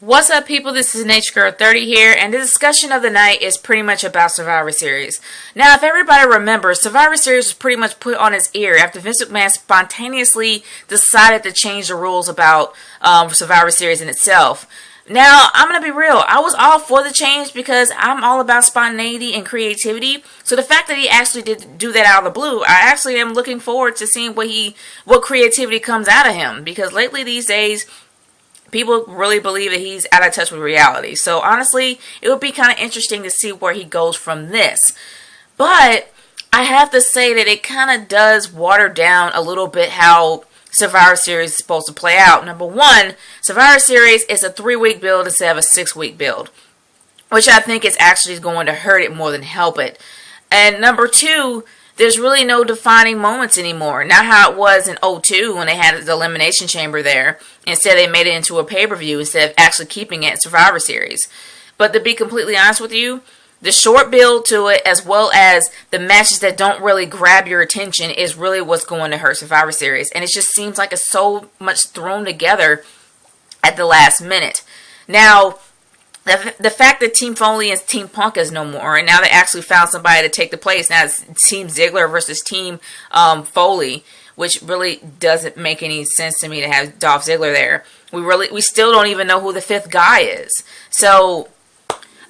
What's up, people? This is Nature Girl 30 here, and the discussion of the night is pretty much about Survivor Series. Now, if everybody remembers, Survivor Series was pretty much put on its ear after Vince McMahon spontaneously decided to change the rules about Survivor Series in itself. Now, I'm going to be real. I was all for the change because I'm all about spontaneity and creativity. So the fact that he actually did do that out of the blue, I actually am looking forward to seeing what creativity comes out of him. Because lately these days, people really believe that he's out of touch with reality. So honestly, it would be kind of interesting to see where he goes from this. But I have to say that it kind of does water down a little bit how Survivor Series is supposed to play out. Number one, Survivor Series is a 3-week build instead of a 6-week build, which I think is actually going to hurt it more than help it. And number two, there's really no defining moments anymore. Not how it was in 2002 when they had the Elimination Chamber there. Instead, they made it into a pay-per-view instead of actually keeping it in Survivor Series. But to be completely honest with you, the short build to it, as well as the matches that don't really grab your attention, is really what's going to hurt Survivor Series. And it just seems like it's so much thrown together at the last minute. Now, the fact that Team Foley and Team Punk is no more, and now they actually found somebody to take the place. Now it's Team Ziggler versus Team Foley, which really doesn't make any sense to me to have Dolph Ziggler there. We still don't even know who the fifth guy is. So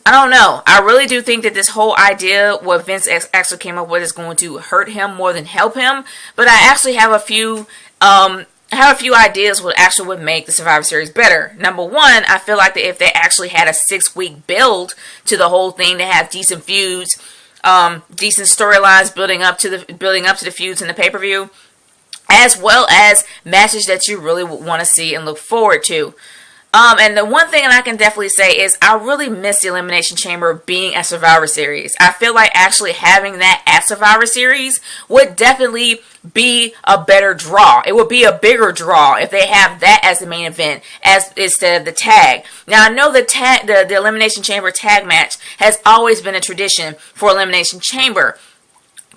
I don't know. I really do think that this whole idea, what Vince actually came up with, is going to hurt him more than help him. But I actually have a few ideas what actually would make the Survivor Series better. Number one, I feel like that if they actually had a 6-week build to the whole thing, to have decent feuds, decent storylines building up to the feuds in the pay-per-view, as well as matches that you really would want to see and look forward to. And the one thing that I can definitely say is I really miss the Elimination Chamber being a Survivor Series. I feel like actually having that at Survivor Series would definitely be a better draw. It would be a bigger draw if they have that as the main event instead of the tag. Now, I know the Elimination Chamber tag match has always been a tradition for Elimination Chamber,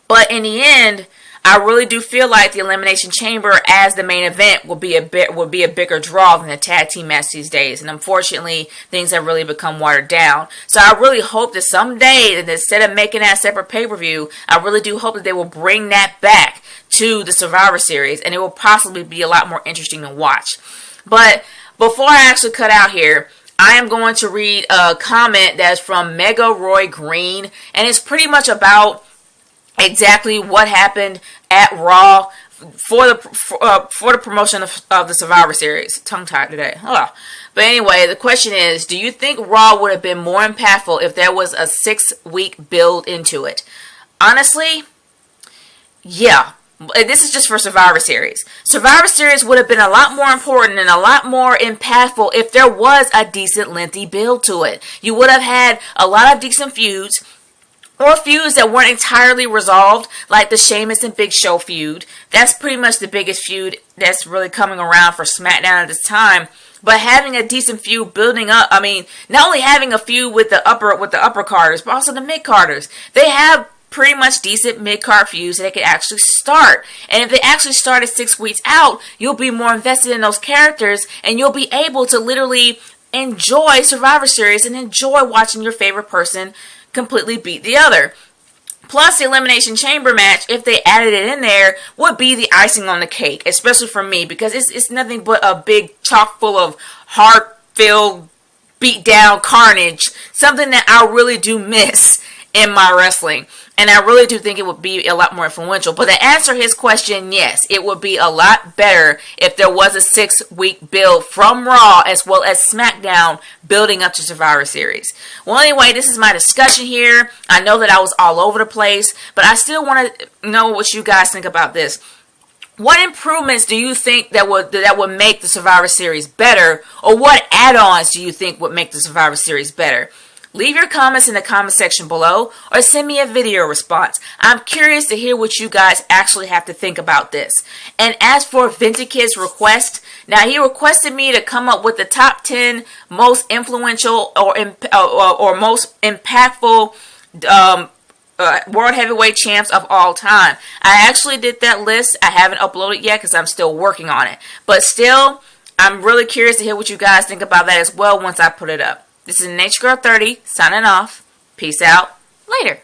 but in the end, I really do feel like the Elimination Chamber as the main event would be a bigger draw than the tag team match these days. And unfortunately, things have really become watered down. So I really hope that someday, that instead of making that separate pay-per-view, I really do hope that they will bring that back to the Survivor Series, and it will possibly be a lot more interesting to watch. But before I actually cut out here, I am going to read a comment that's from Mega Roy Green, and it's pretty much about exactly what happened at Raw for the promotion of the Survivor Series. Tongue-tied today. But anyway, the question is, do you think Raw would have been more impactful if there was a 6-week build into it? Honestly, yeah. This is just for Survivor Series. Survivor Series would have been a lot more important and a lot more impactful if there was a decent, lengthy build to it. You would have had a lot of decent feuds, or feuds that weren't entirely resolved, like the Sheamus and Big Show feud. That's pretty much the biggest feud that's really coming around for SmackDown at this time. But having a decent feud building up, I mean, not only having a feud with the upper carders, but also the mid carders. They have pretty much decent mid-card feuds that they could actually start. And if they actually start at 6 weeks out, you'll be more invested in those characters, and you'll be able to literally enjoy Survivor Series and enjoy watching your favorite person completely beat the other. Plus, the Elimination Chamber match, if they added it in there, would be the icing on the cake, especially for me, because it's nothing but a big chock full of heart-filled, beat-down carnage, something that I really do miss in my wrestling. And I really do think it would be a lot more influential. But to answer his question, yes, it would be a lot better if there was a 6-week build from Raw as well as SmackDown building up to Survivor Series. Well, anyway, this is my discussion here. I know that I was all over the place, but I still want to know what you guys think about this. What improvements do you think that would make the Survivor Series better? Or what add-ons do you think would make the Survivor Series better? Leave your comments in the comment section below or send me a video response. I'm curious to hear what you guys actually have to think about this. And as for Vintakid's request, now he requested me to come up with the top 10 most influential or most impactful World Heavyweight Champs of all time. I actually did that list. I haven't uploaded yet because I'm still working on it. But still, I'm really curious to hear what you guys think about that as well once I put it up. This is Nature Girl 30 signing off. Peace out. Later.